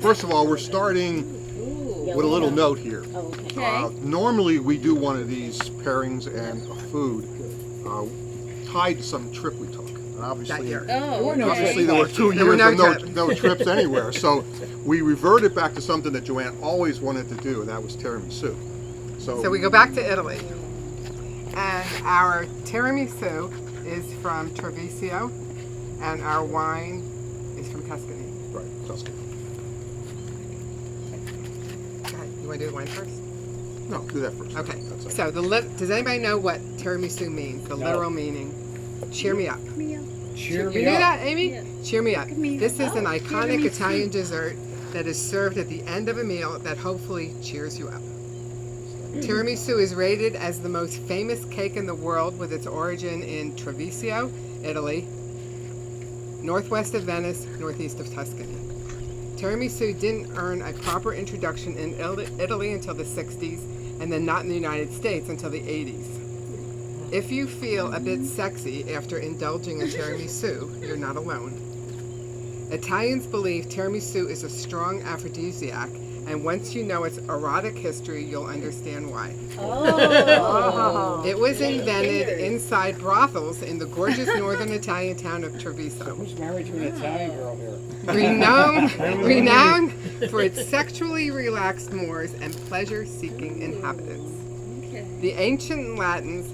First of all, we're starting with a little note here. Normally we do one of these pairings and a food tied to some trip we took. And obviously there were 2 years of no trips anywhere. So we reverted back to something that Joanne always wanted to do, and that was tiramisu. So we go back to Italy. And our tiramisu is from Treviso, and our wine is from Tuscany. Right, Tuscany. Okay, you want to do the wine first? No, do that first. Okay, so does anybody know what tiramisu means? The literal meaning? Cheer me up. Cheer me You knew up. that, Amy? Yeah. Cheer me up. This is an iconic Italian dessert that is served at the end of a meal that hopefully cheers you up. Tiramisu is rated as the most famous cake in the world, with its origin in Treviso, Italy, northwest of Venice, northeast of Tuscany. Tiramisu didn't earn a proper introduction in Italy until the 60s, and then not in the United States until the 80s. If you feel a bit sexy after indulging in tiramisu, you're not alone. Italians believe tiramisu is a strong aphrodisiac, and once you know its erotic history, you'll understand why. It was invented inside brothels in the gorgeous northern Italian town of Treviso. Who's married to an Italian girl here? Renowned for its sexually relaxed moors and pleasure-seeking inhabitants. The ancient Latins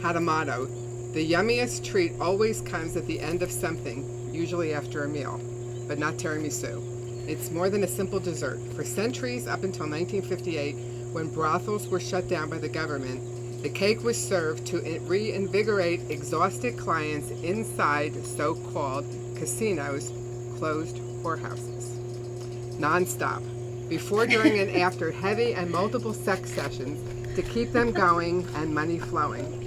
had a motto: the yummiest treat always comes at the end of something, usually after a meal, but not tiramisu. It's more than a simple dessert. For centuries, up until 1958, when brothels were shut down by the government, the cake was served to reinvigorate exhausted clients inside so-called casinos, closed whorehouses. Non-stop, before, during, and after heavy and multiple sex sessions to keep them going and money flowing.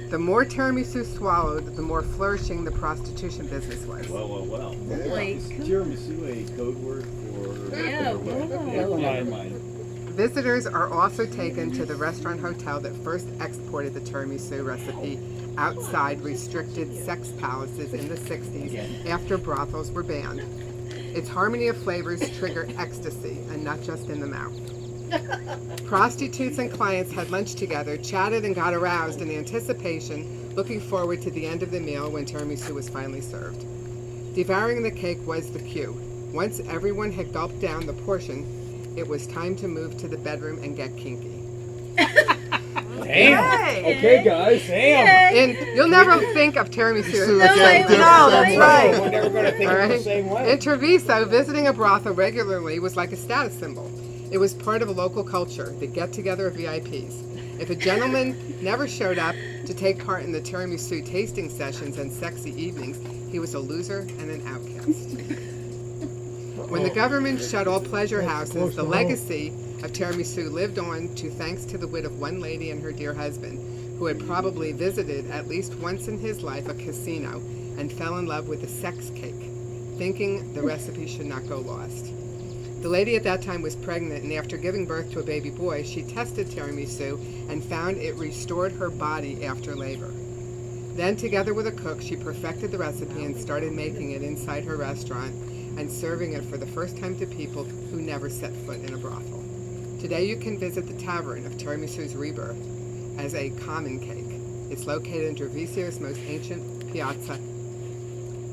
The more tiramisu swallowed, the more flourishing the prostitution business was. Well. Like, Is tiramisu a code word for... Yeah, Never mind. Visitors are also taken to the restaurant hotel that first exported the tiramisu recipe outside restricted sex palaces in the 60s after brothels were banned. Its harmony of flavors trigger ecstasy, and not just in the mouth. Prostitutes and clients had lunch together, chatted, and got aroused in anticipation, looking forward to the end of the meal when tiramisu was finally served. Devouring the cake was the cue. Once everyone had gulped down the portion, it was time to move to the bedroom and get kinky. Damn. Okay, guys. Damn. And you'll never think of tiramisu. That's right. We're never going to think of it the same way. In Treviso, visiting a brothel regularly was like a status symbol. It was part of a local culture, the get-together of VIPs. If a gentleman never showed up to take part in the tiramisu tasting sessions and sexy evenings, he was a loser and an outcast. When the government shut all pleasure houses, the legacy of tiramisu lived on thanks to the wit of one lady and her dear husband, who had probably visited at least once in his life a casino and fell in love with a sex cake, thinking the recipe should not go lost. The lady at that time was pregnant, and after giving birth to a baby boy, she tested tiramisu and found it restored her body after labor. Then, together with a cook, she perfected the recipe and started making it inside her restaurant and serving it for the first time to people who never set foot in a brothel. Today you can visit the tavern of tiramisu's rebirth as a common cake. It's located in Treviso's most ancient piazza.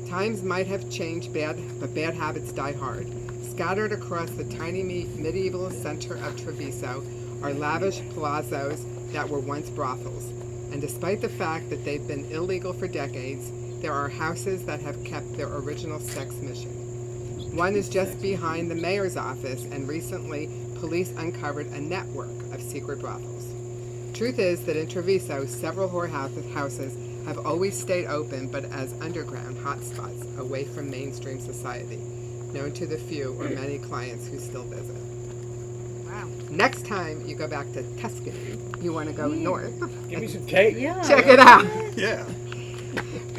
Times might have changed, but bad habits die hard. Scattered across the tiny medieval center of Treviso are lavish palazzos that were once brothels. And despite the fact that they've been illegal for decades, there are houses that have kept their original sex mission. One is just behind the mayor's office, and recently police uncovered a network of secret brothels. Truth is that in Treviso, several whorehouses have always stayed open, but as underground hotspots away from mainstream society, known to the few or many clients who still visit. Wow. Next time you go back to Tuscany, you want to go north. Give me some cake. yeah. Check it out. Yeah.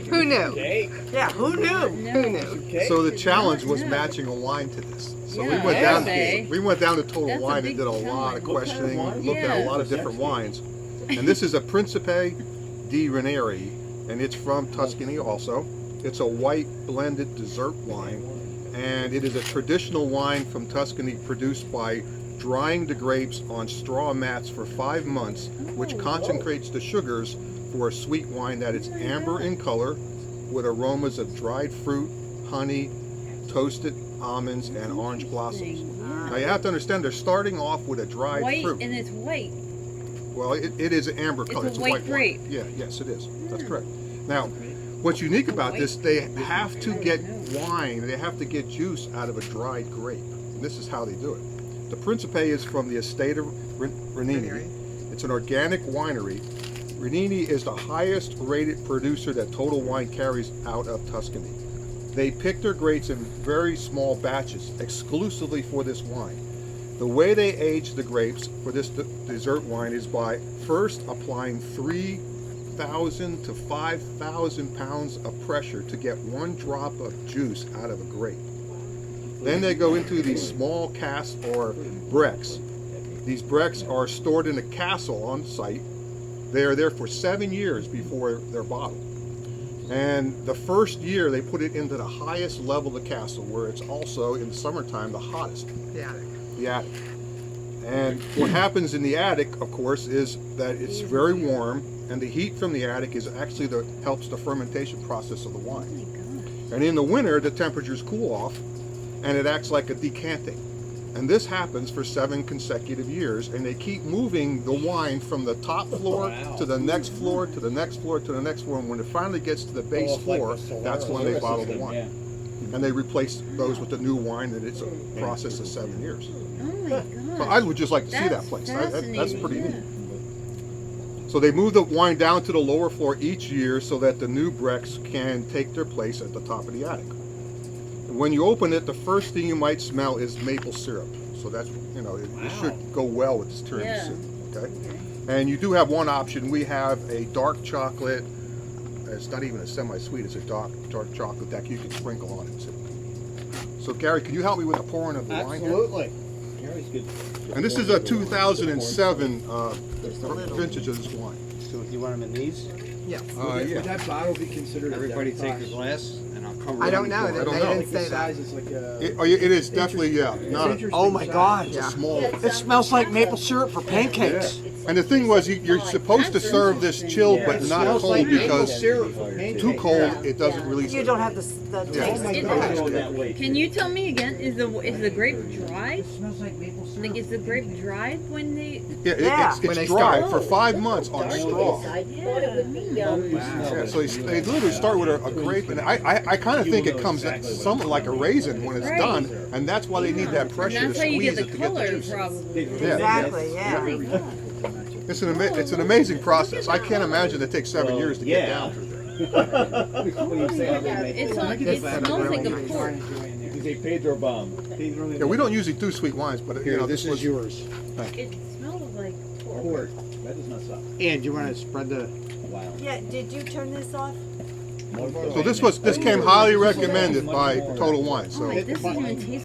Who knew? Cake. Yeah, who knew? Who knew? Cake. So the challenge was matching a wine to this. So Yeah, we went down to Total That's a Wine and big did a lot of challenge. questioning, What kind of wine? looked at a Yeah. lot of different wines. And this is a Principe di Ranieri, and it's from Tuscany also. It's a white blended dessert wine, and it is a traditional wine from Tuscany produced by drying the grapes on straw mats for 5 months, which concentrates the sugars for a sweet wine that is amber in color with aromas of dried fruit, honey, toasted almonds, and orange blossoms. Now you have to understand they're starting off with a dried White, fruit. and it's white. Well, it is an amber color. It's a white grape. Wine. Yeah, yes, it is. That's correct. Now, what's unique about this, they have to get wine, they have to get juice out of a dried grape. And this is how they do it. The Principe is from the estate of Ranini. It's an organic winery. Ranini is the highest rated producer that Total Wine carries out of Tuscany. They pick their grapes in very small batches, exclusively for this wine. The way they age the grapes for this dessert wine is by first applying 3,000 to 5,000 pounds of pressure to get 1 drop of juice out of a grape. Then they go into these small casks or bricks. These bricks are stored in a castle on site. They are there for 7 years before they're bottled. And the first year they put it into the highest level of the castle, where it's also in the summertime the hottest. The attic. The attic. And what happens in the attic, of course, is that it's very warm, and the heat from the attic is actually helps the fermentation process of the wine. And in the winter, the temperatures cool off, and it acts like a decanting. And this happens for 7 consecutive years, and they keep moving the wine from the top floor to the next floor, to the next floor, to the next floor, and when it finally gets to the base floor, that's when they bottle the wine. And they replace those with the new wine, and it's a process of 7 years. Oh my God. So I would just like to see that That's place. That's pretty fascinating, neat. So they move the wine down to the lower floor each year so that the new bricks can take their place at the top of the attic. And when you open it, the first thing you might smell is maple syrup. So that's, you know, it should go well with this tiramisu. Okay? And you do have one option. We have a dark chocolate. It's not even a semi-sweet. It's a dark chocolate that you can sprinkle on it. So Gary, can you help me with the pouring of the wine here? Absolutely. Gary's good. And this is a 2007 vintage of this wine. So you want them in these? Yes. Would that bottle be considered Everybody a take a glass, and I'll cover it. I don't know. I don't They know. didn't say that. size is like a... It is definitely, yeah, not a, Oh my God! it's a small. It smells like maple syrup for pancakes. And the thing was, you're supposed to serve this chilled, but not smells cold, like maple because syrup for pancakes. too cold, it doesn't release You it. don't have the Yeah. taste. Oh my It- God. Can you tell me again? Is the grape dried? Smells like maple syrup. Like, is the grape dried when they? Yeah, Yeah. it's When they dry start. for 5 months on straw. I thought it would be Yeah, so they literally start with a grape, and I kind of think it comes somewhat like a raisin when it's Right. done, and that's why they need that And pressure to that's how you squeeze get it the to get the color, juice. probably. Yeah, Exactly, yeah. it's an amazing process. I can't imagine it takes 7 years to get down through there. It smells like a pork. He's a Pedro bomb. Yeah, we don't usually do sweet wines, but you know, this is was yours. It smells like pork. Pork. That does not suck. And you want to spread the? Wow. Yeah, did you turn this off? so this came highly recommended by Total Wine. Oh So my, this doesn't even taste